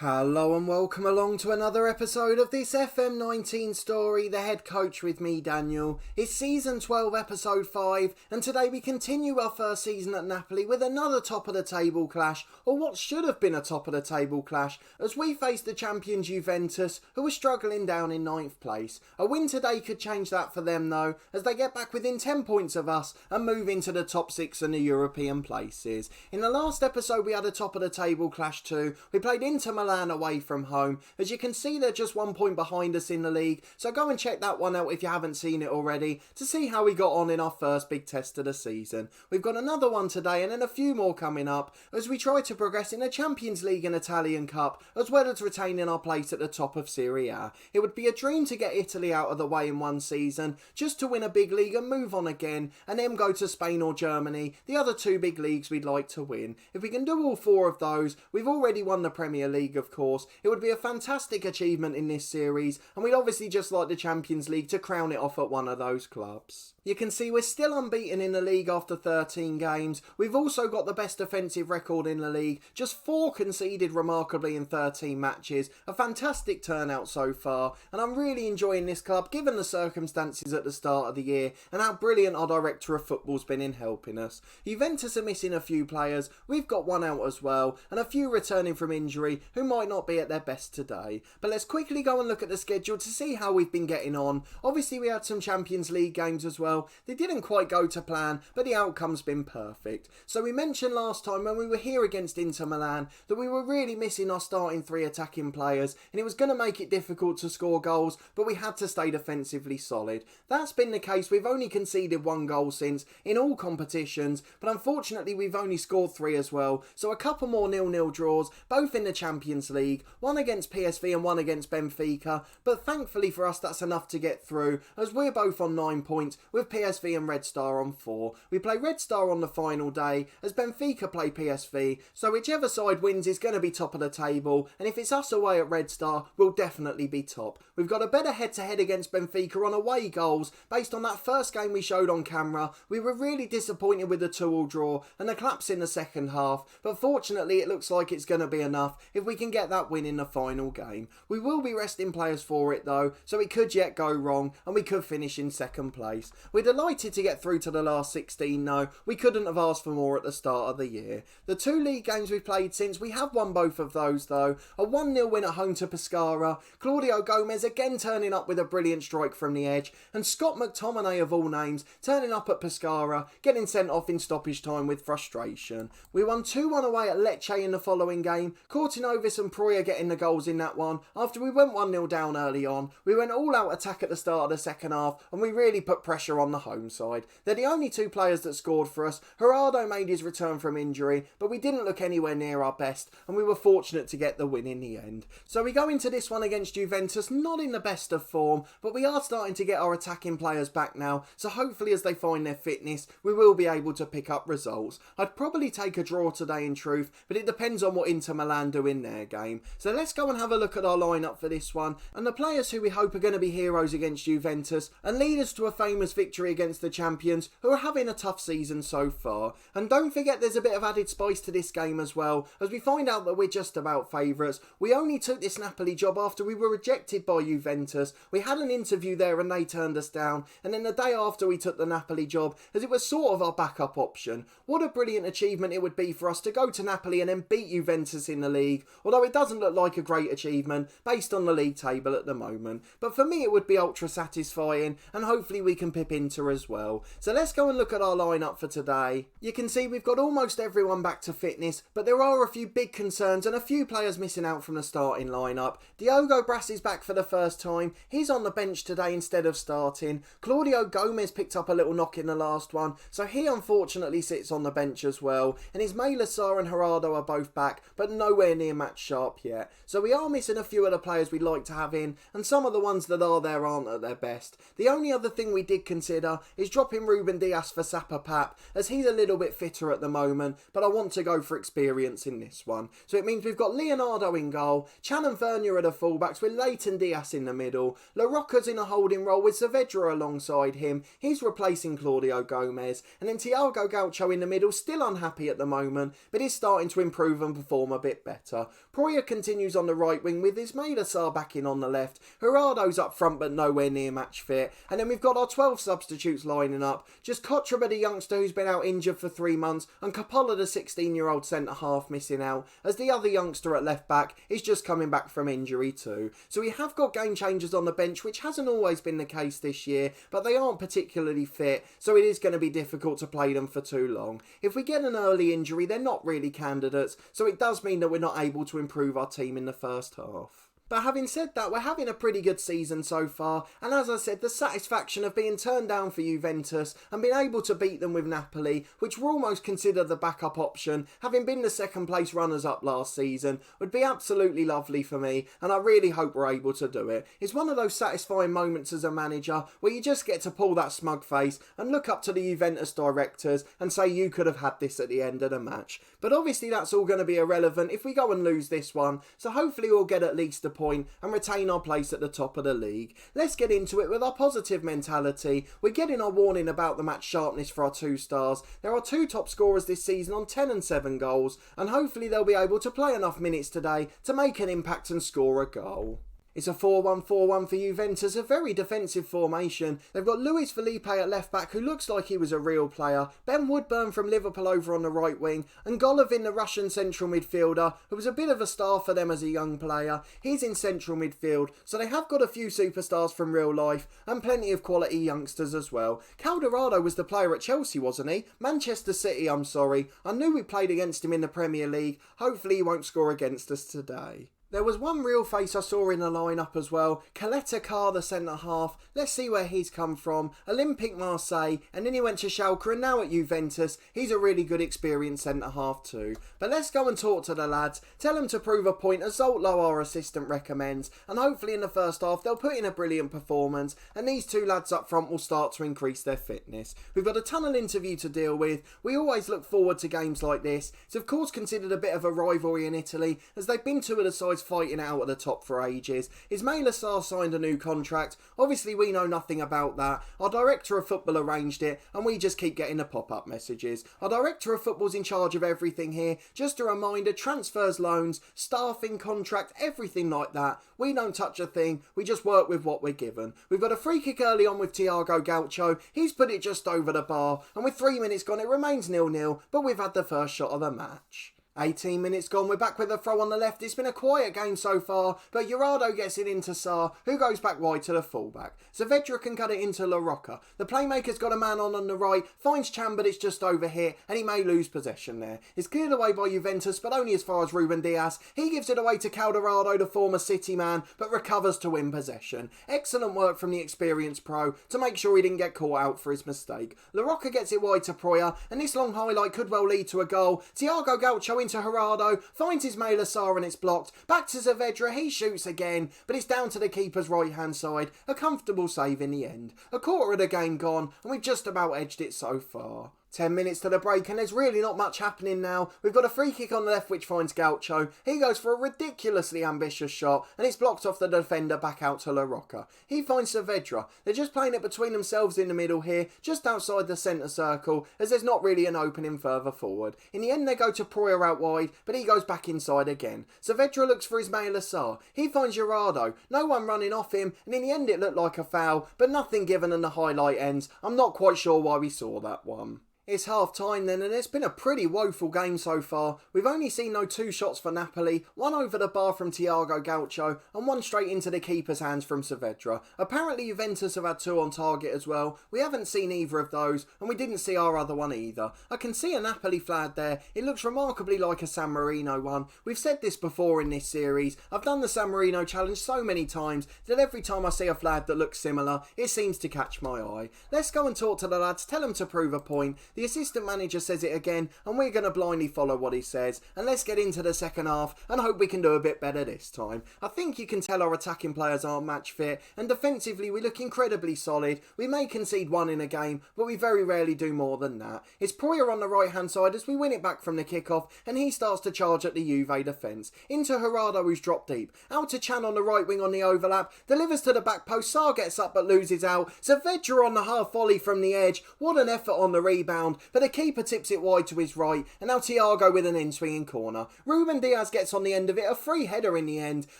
Hello and welcome along to another episode of this FM19 story, The Head Coach with me, Daniel. It's season 12, episode 5, and today we continue our first season at Napoli with another top of the table clash, or what should have been a top of the table clash, as we face the champions Juventus, who are struggling down in 9th place. A win today could change that for them though, as they get back within 10 points of us and move into the top 6 in the European places. In the last episode we had a top of the table clash too. We played Inter Milan away from home. As you can see, they're just 1 point behind us in the league, so go and check that one out if you haven't seen it already to see how we got on in our first big test of the season. We've got another one today and then a few more coming up as we try to progress in the Champions League and Italian Cup, as well as retaining our place at the top of Serie A. It would be a dream to get Italy out of the way in one season, just to win a big league and move on again, and then go to Spain or Germany, the other two big leagues we'd like to win. If we can do all 4 of those, we've already won the Premier League, of course. It would be a fantastic achievement in this series, and we'd obviously just like the Champions League to crown it off at one of those clubs. You can see we're still unbeaten in the league after 13 games. We've also got the best defensive record in the league, just 4 conceded remarkably in 13 matches. A fantastic turnout so far, and I'm really enjoying this club given the circumstances at the start of the year and how brilliant our director of football's been in helping us. Juventus are missing a few players, we've got one out as well, and a few returning from injury who might not be at their best today. But let's quickly go and look at the schedule to see how we've been getting on. Obviously we had some Champions League games as well. They didn't quite go to plan, but the outcome's been perfect. So we mentioned last time when we were here against Inter Milan that we were really missing our starting 3 attacking players, and it was going to make it difficult to score goals, but we had to stay defensively solid. That's been the case. We've only conceded 1 goal since in all competitions, but unfortunately we've only scored 3 as well, so a couple more 0-0 draws, both in the Champions League, one against PSV and one against Benfica, but thankfully for us that's enough to get through, as we're both on 9 points with PSV and Red Star on 4. We play Red Star on the final day as Benfica play PSV, so whichever side wins is going to be top of the table, and if it's us away at Red Star, we'll definitely be top. We've got a better head-to-head against Benfica on away goals. Based on that first game we showed on camera, we were really disappointed with the 2-2 draw and the collapse in the second half, but fortunately it looks like it's going to be enough if we can get that win in the final game. We will be resting players for it though, so it could yet go wrong and we could finish in second place. We're delighted to get through to the last 16 though. We couldn't have asked for more at the start of the year. The 2 league games we've played since, we have won both of those though. A 1-0 win at home to Pescara, Claudio Gomez again turning up with a brilliant strike from the edge, and Scott McTominay of all names turning up at Pescara, getting sent off in stoppage time with frustration. We won 2-1 away at Lecce in the following game, Courtinovis and Proya getting the goals in that one. After we went 1-0 down early on, we went all out attack at the start of the second half and we really put pressure on the home side. They're the only 2 players that scored for us. Gerardo made his return from injury, but we didn't look anywhere near our best and we were fortunate to get the win in the end. So we go into this one against Juventus not in the best of form, but we are starting to get our attacking players back now, so hopefully as they find their fitness we will be able to pick up results. I'd probably take a draw today in truth, but it depends on what Inter Milan do in their game. So let's go and have a look at our lineup for this one, and the players who we hope are going to be heroes against Juventus and lead us to a famous victory against the champions, who are having a tough season so far. And don't forget there's a bit of added spice to this game as well, as we find out that we're just about favourites. We only took this Napoli job after we were rejected by Juventus. We had an interview there and they turned us down, and then the day after we took the Napoli job, as it was sort of our backup option. What a brilliant achievement it would be for us to go to Napoli and then beat Juventus in the league, although it doesn't look like a great achievement based on the league table at the moment. But for me it would be ultra satisfying, and hopefully we can pip Inter as well. So let's go and look at our lineup for today. You can see we've got almost everyone back to fitness, but there are a few big concerns and a few players missing out from the starting lineup. Diogo Brass is back for the first time. He's on the bench today instead of starting. Claudio Gomez picked up a little knock in the last one, so he unfortunately sits on the bench as well. And Ismaila Sarr and Gerardo are both back, but nowhere near match sharp yet. So we are missing a few of the players we'd like to have in, and some of the ones that are there aren't at their best. The only other thing we did consider is dropping Ruben Dias for Sapa Pap, as he's a little bit fitter at the moment, but I want to go for experience in this one. So it means we've got Leonardo in goal, Chan and Vernier are the fullbacks with Leighton Dias in the middle, La Rocca's in a holding role with Saavedra alongside him, he's replacing Claudio Gomez, and then Thiago Gaucho in the middle, still unhappy at the moment, but is starting to improve and perform a bit better. Proyer continues on the right wing with Ismail Assar back in on the left. Gerardo's up front but nowhere near match fit. And then we've got our 12 substitutes lining up. Just Kotraba, the youngster who's been out injured for 3 months, and Coppola, the 16-year-old centre-half, missing out, as the other youngster at left-back is just coming back from injury too. So we have got game changers on the bench, which hasn't always been the case this year, but they aren't particularly fit, so it is going to be difficult to play them for too long. If we get an early injury, they're not really candidates, so it does mean that we're not able to improve our team in the first half. But having said that, we're having a pretty good season so far, and as I said, the satisfaction of being turned down for Juventus and being able to beat them with Napoli, which were almost considered the backup option, having been the second place runners-up last season, would be absolutely lovely for me, and I really hope we're able to do it. It's one of those satisfying moments as a manager where you just get to pull that smug face and look up to the Juventus directors and say you could have had this at the end of the match. But obviously that's all going to be irrelevant if we go and lose this one, so hopefully we'll get at least a point and retain our place at the top of the league. Let's get into it with our positive mentality. We're getting our warning about the match sharpness for our 2 stars. There are 2 top scorers this season on 10 and 7 goals, and hopefully they'll be able to play enough minutes today to make an impact and score a goal. It's a 4-1-4-1 for Juventus, a very defensive formation. They've got Luis Felipe at left back, who looks like he was a real player, Ben Woodburn from Liverpool over on the right wing, and Golovin, the Russian central midfielder, who was a bit of a star for them as a young player. He's in central midfield, so they have got a few superstars from real life, and plenty of quality youngsters as well. Calderado was the player at Chelsea, wasn't he? Manchester City, I'm sorry. I knew we played against him in the Premier League. Hopefully he won't score against us today. There was one real face I saw in the lineup as well. Kaleta Carr, the centre-half. Let's see where he's come from. Olympique Marseille, and then he went to Schalke, and now at Juventus. He's a really good experienced centre-half too. But let's go and talk to the lads. Tell them to prove a point, as Zoltlo, our assistant, recommends. And hopefully in the first half, they'll put in a brilliant performance. And these 2 lads up front will start to increase their fitness. We've got a tunnel interview to deal with. We always look forward to games like this. It's of course considered a bit of a rivalry in Italy, as they've been 2 of the sides fighting out at the top for ages. Ismail Assar signed a new contract. Obviously we know nothing about that. Our director of football arranged it, and we just keep getting the pop-up messages. Our director of football's in charge of everything here. Just a reminder, transfers, loans, staffing, contract, everything like that. We don't touch a thing. We just work with what we're given. We've got a free kick early on with Thiago Gaucho. He's put it just over the bar, and with 3 minutes gone it remains 0-0, but we've had the first shot of the match. 18 minutes gone, we're back with a throw on the left. It's been a quiet game so far, but Gerardo gets it into Sarr, who goes back wide to the fullback. Saavedra can cut it into La Rocca. The playmaker's got a man on the right, finds Chan, but it's just over here, and he may lose possession there. It's cleared away by Juventus, but only as far as Ruben Diaz. He gives it away to Calderado, the former City man, but recovers to win possession. Excellent work from the experienced pro to make sure he didn't get caught out for his mistake. La Rocca gets it wide to Proyer, and this long highlight could well lead to a goal. Thiago Gaucho into Gerardo, finds Ismail Assar and it's blocked. Back to Saavedra, he shoots again, but it's down to the keeper's right hand side. A comfortable save in the end. A quarter of the game gone, and we've just about edged it so far. 10 minutes to the break, and there's really not much happening now. We've got a free kick on the left which finds Gaucho. He goes for a ridiculously ambitious shot, and it's blocked off the defender back out to La Rocca. He finds Saavedra. They're just playing it between themselves in the middle here, just outside the centre circle, as there's not really an opening further forward. In the end they go to Proyer out wide, but he goes back inside again. Saavedra looks for Ismail Assar. He finds Gerardo. No one running off him, and in the end it looked like a foul, but nothing given and the highlight ends. I'm not quite sure why we saw that one. It's half time then, and it's been a pretty woeful game so far. We've only seen no 2 shots for Napoli, one over the bar from Thiago Gaucho and one straight into the keeper's hands from Saavedra. Apparently Juventus have had 2 on target as well. We haven't seen either of those, and we didn't see our other one either. I can see a Napoli flag there. It looks remarkably like a San Marino one. We've said this before in this series. I've done the San Marino challenge so many times that every time I see a flag that looks similar, it seems to catch my eye. Let's go and talk to the lads, tell them to prove a point. The assistant manager says it again, and we're going to blindly follow what he says. And let's get into the second half and hope we can do a bit better this time. I think you can tell our attacking players aren't match fit, and defensively we look incredibly solid. We may concede 1 in a game, but we very rarely do more than that. It's Proyer on the right hand side as we win it back from the kickoff, and he starts to charge at the Juve defence. Into Gerardo, who's dropped deep. Out to Chan on the right wing on the overlap. Delivers to the back post. Sarr gets up but loses out. Saavedra on the half volley from the edge. What an effort on the rebound. round, but the keeper tips it wide to his right, and now Thiago with an in-swinging corner. Ruben Diaz gets on the end of it, a free header in the end,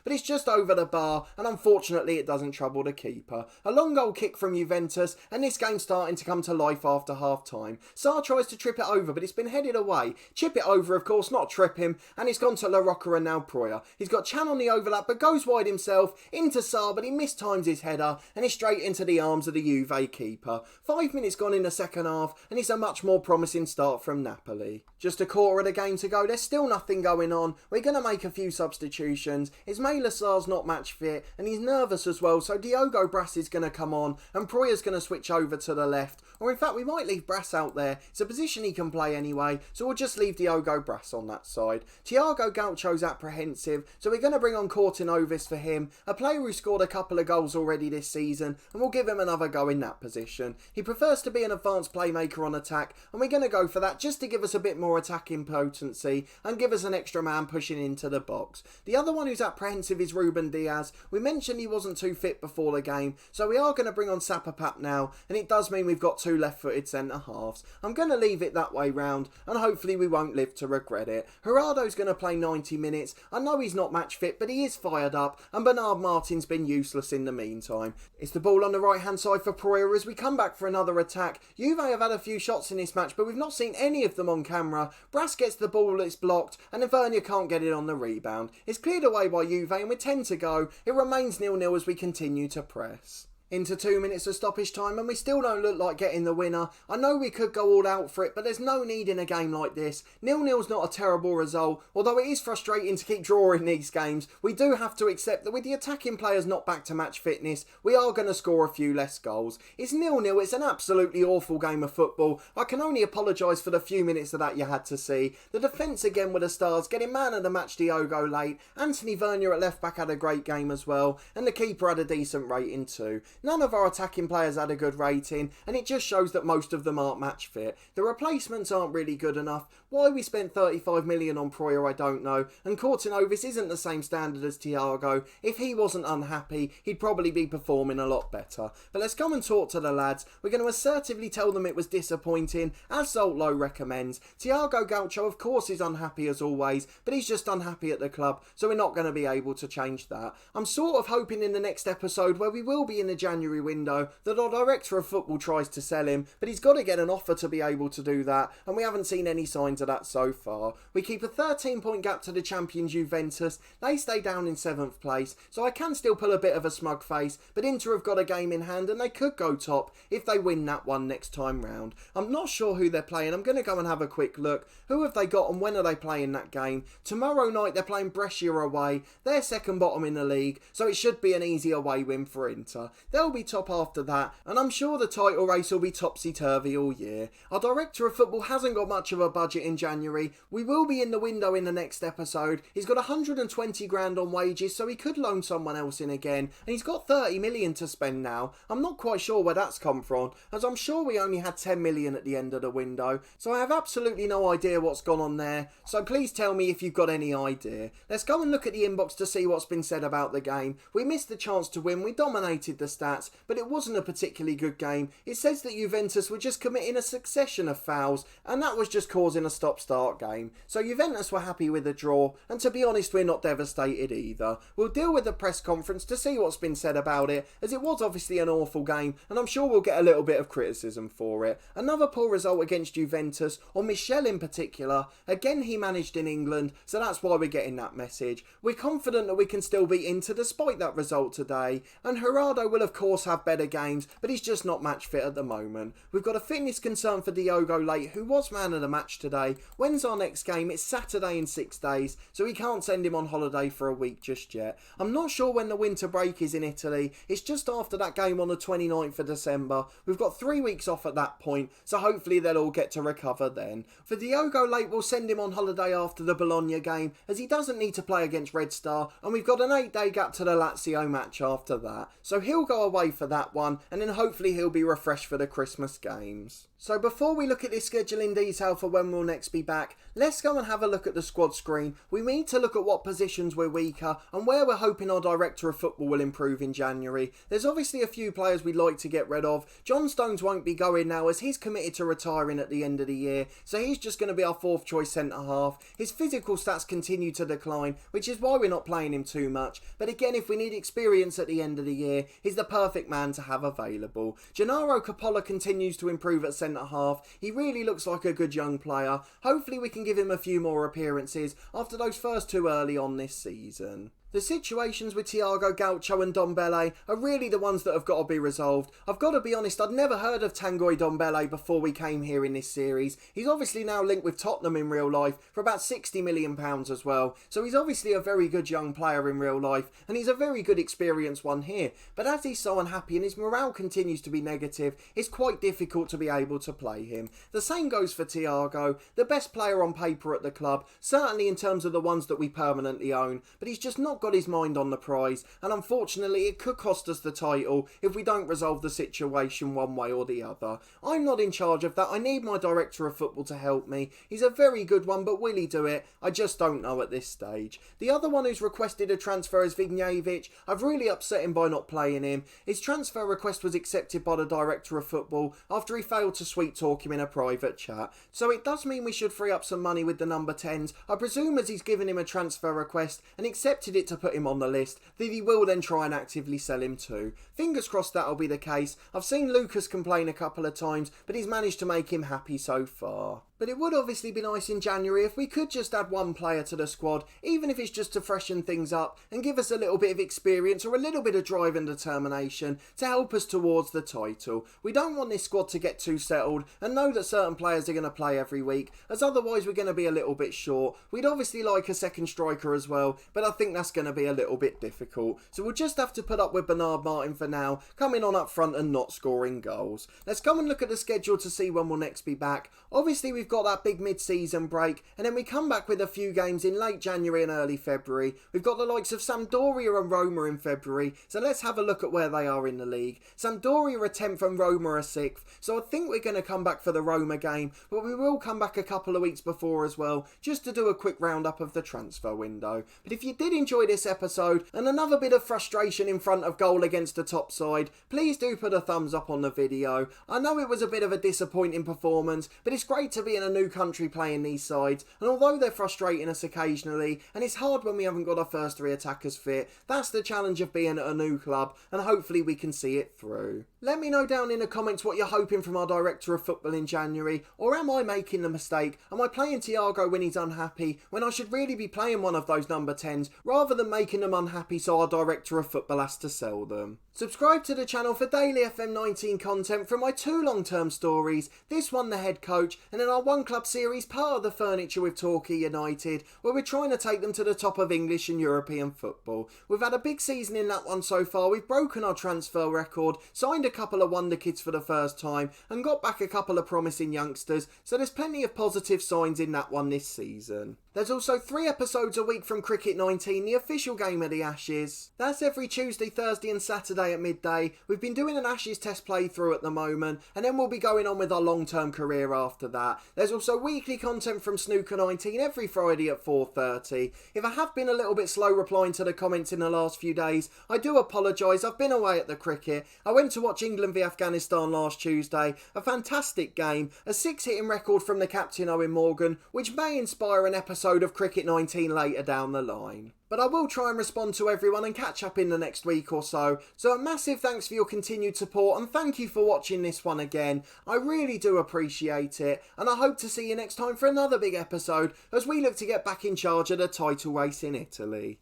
but it's just over the bar, and unfortunately it doesn't trouble the keeper. A long goal kick from Juventus, and this game's starting to come to life after half-time. Sarr tries to trip it over, but it's been headed away. Chip it over, of course, not trip him, and it's gone to La Rocca and now Proyer. He's got Chan on the overlap, but goes wide himself, into Sarr, but he mistimes his header, and it's straight into the arms of the Juve keeper. 5 minutes gone in the second half, and it's a much more promising start from Napoli. Just a quarter of the game to go, there's still nothing going on. We're going to make a few substitutions. Ismaila Sarr's not match fit, and he's nervous as well, so Diogo Brass is going to come on, and Proyer's going to switch over to the left. Or in fact, we might leave Brass out there. It's a position he can play anyway, so we'll just leave Diogo Brass on that side. Thiago Gaucho's apprehensive, so we're going to bring on Cortinovis for him, a player who scored a couple of goals already this season, and we'll give him another go in that position. He prefers to be an advanced playmaker on attack, and we're going to go for that just to give us a bit more attacking potency and give us an extra man pushing into the box. The other one who's apprehensive is Ruben Diaz. We mentioned he wasn't too fit before the game, so we are going to bring on Sapapap now, and it does mean we've got two left-footed centre-halves. I'm going to leave it that way round, and hopefully we won't live to regret it. Gerardo's going to play 90 minutes. I know he's not match fit, but he is fired up, and Bernard Martin's been useless in the meantime. It's the ball on the right-hand side for Proyer as we come back for another attack. Juve have had a few shots in this match, but we've not seen any of them on camera. Brass gets the ball, it's blocked, and Ivernia can't get it on the rebound. It's cleared away by Juve, and with 10 to go, it remains 0-0 as we continue to press. Into 2 minutes of stoppage time, and we still don't look like getting the winner. I know we could go all out for it, but there's no need in a game like this. 0-0's not a terrible result, although it is frustrating to keep drawing these games. We do have to accept that with the attacking players not back to match fitness, we are going to score a few less goals. It's 0-0, it's an absolutely awful game of football. I can only apologise for the few minutes of that you had to see. The defence again with the stars, getting man of the match Diogo late. Anthony Vernier at left back had a great game as well, and the keeper had a decent rating too. None of our attacking players had a good rating, and it just shows that most of them aren't match fit. The replacements aren't really good enough. Why we spent 35 million on Proyer, I don't know, and Cortinovis isn't the same standard as Thiago. If he wasn't unhappy, he'd probably be performing a lot better. But let's come and talk to the lads. We're going to assertively tell them it was disappointing, as Zoltlo recommends. Thiago Gaucho, of course, is unhappy as always, but he's just unhappy at the club, so we're not going to be able to change that. I'm sort of hoping in the next episode, where we will be in the January window, that our director of football tries to sell him, but he's got to get an offer to be able to do that, and we haven't seen any signs of that so far. We keep a 13-point gap to the champions Juventus. They stay down in 7th place, so I can still pull a bit of a smug face, but Inter have got a game in hand and they could go top if they win that one next time round. I'm not sure who they're playing. I'm going to go and have a quick look. Who have they got and when are they playing that game? Tomorrow night they're playing Brescia away. They're second bottom in the league, so it should be an easy away win for Inter. They'll be top after that, and I'm sure the title race will be topsy-turvy all year. Our director of football hasn't got much of a budget in January. We will be in the window in the next episode. He's got 120 grand on wages, so he could loan someone else in again, and he's got 30 million to spend now. I'm not quite sure where that's come from, as I'm sure we only had 10 million at the end of the window, so I have absolutely no idea what's gone on there, so please tell me if you've got any idea. Let's go and look at the inbox to see what's been said about the game. We missed the chance to win, we dominated the stats, but it wasn't a particularly good game. It says that Juventus were just committing a succession of fouls, and that was just causing a stop-start game. So Juventus were happy with the draw, and to be honest, we're not devastated either. We'll deal with the press conference to see what's been said about it, as it was obviously an awful game, and I'm sure we'll get a little bit of criticism for it. Another poor result against Juventus, or Michel in particular. Again, he managed in England, so that's why we're getting that message. We're confident that we can still beat Inter despite that result today, and Gerardo will of course have better games, but he's just not match fit at the moment. We've got a fitness concern for Diogo late, who was man of the match today. When's our next game? It's Saturday in 6 days, so we can't send him on holiday for a week just yet. I'm not sure when the winter break is in Italy. It's just after that game on the 29th of December. We've got 3 weeks off at that point, so hopefully they'll all get to recover then. For Diogo late, we'll send him on holiday after the Bologna game, as he doesn't need to play against Red Star, and we've got an 8-day gap to the Lazio match after that. So he'll go away for that one, and then hopefully he'll be refreshed for the Christmas games. So before we look at this schedule in detail for when we'll next be back, let's go and have a look at the squad screen. We need to look at what positions we're weaker and where we're hoping our director of football will improve in January. There's obviously a few players we'd like to get rid of. John Stones won't be going now as he's committed to retiring at the end of the year, so he's just going to be our fourth choice centre half. His physical stats continue to decline, which is why we're not playing him too much. But again, if we need experience at the end of the year, he's the perfect man to have available. Gennaro Coppola continues to improve at centre half. He really looks like a good young player. Hopefully we can give him a few more appearances after those first two early on this season. The situations with Thiago Gaucho and Dombele are really the ones that have got to be resolved. I've got to be honest, I'd never heard of Tanguy Dombele before we came here in this series. He's obviously now linked with Tottenham in real life for about £60 million as well. So he's obviously a very good young player in real life, and he's a very good experienced one here. But as he's so unhappy and his morale continues to be negative, it's quite difficult to be able to play him. The same goes for Thiago, the best player on paper at the club, certainly in terms of the ones that we permanently own, but he's just not got his mind on the prize, and unfortunately it could cost us the title if we don't resolve the situation one way or the other. I'm not in charge of that. I need my director of football to help me. He's a very good one, but will he do it? I just don't know at this stage. The other one who's requested a transfer is Vignjevic. I've really upset him by not playing him. His transfer request was accepted by the director of football after he failed to sweet talk him in a private chat, so it does mean we should free up some money with the number 10s. I presume as he's given him a transfer request and accepted it to put him on the list, that he will then try and actively sell him too. Fingers crossed that'll be the case. I've seen Lucas complain a couple of times, but he's managed to make him happy so far. But it would obviously be nice in January if we could just add one player to the squad, even if it's just to freshen things up and give us a little bit of experience or a little bit of drive and determination to help us towards the title. We don't want this squad to get too settled and know that certain players are going to play every week, as otherwise we're going to be a little bit short. We'd obviously like a second striker as well, but I think that's going to be a little bit difficult. So we'll just have to put up with Bernard Martin for now, coming on up front and not scoring goals. Let's go and look at the schedule to see when we'll next be back. Obviously we've got that big mid-season break, and then we come back with a few games in late January and early February. We've got the likes of Sampdoria and Roma in February, so let's have a look at where they are in the league. Sampdoria are 10th and Roma are 6th, so I think we're going to come back for the Roma game, but we will come back a couple of weeks before as well, just to do a quick roundup of the transfer window. But if you did enjoy this episode and another bit of frustration in front of goal against the top side, please do put a thumbs up on the video. I know it was a bit of a disappointing performance, but it's great to be in a new country playing these sides, and although they're frustrating us occasionally and it's hard when we haven't got our first three attackers fit, that's the challenge of being at a new club, and hopefully we can see it through. Let me know down in the comments what you're hoping from our director of football in January, or am I making the mistake? Am I playing Thiago when he's unhappy when I should really be playing one of those number 10s rather than making them unhappy so our director of football has to sell them? Subscribe to the channel for daily FM19 content from my two long-term stories, this one the head coach, and then our one club series part of the furniture with Torquay United, where we're trying to take them to the top of English and European football. We've had a big season in that one so far. We've broken our transfer record, signed a couple of wonder kids for the first time, and got back a couple of promising youngsters, so there's plenty of positive signs in that one this season. There's also 3 episodes a week from Cricket 19, the official game of the Ashes. That's every Tuesday, Thursday and Saturday at midday. We've been doing an Ashes test playthrough at the moment, and then we'll be going on with our long-term career after that. There's also weekly content from Snooker 19 every Friday at 4:30. If I have been a little bit slow replying to the comments in the last few days, I do apologise. I've been away at the cricket. I went to watch England v Afghanistan last Tuesday. A fantastic game, a 6-hitting record from the captain Owen Morgan, which may inspire an episode of Cricket 19 later down the line. But I will try and respond to everyone and catch up in the next week or so. So a massive thanks for your continued support, and thank you for watching this one again. I really do appreciate it, and I hope to see you next time for another big episode as we look to get back in charge of the title race in Italy.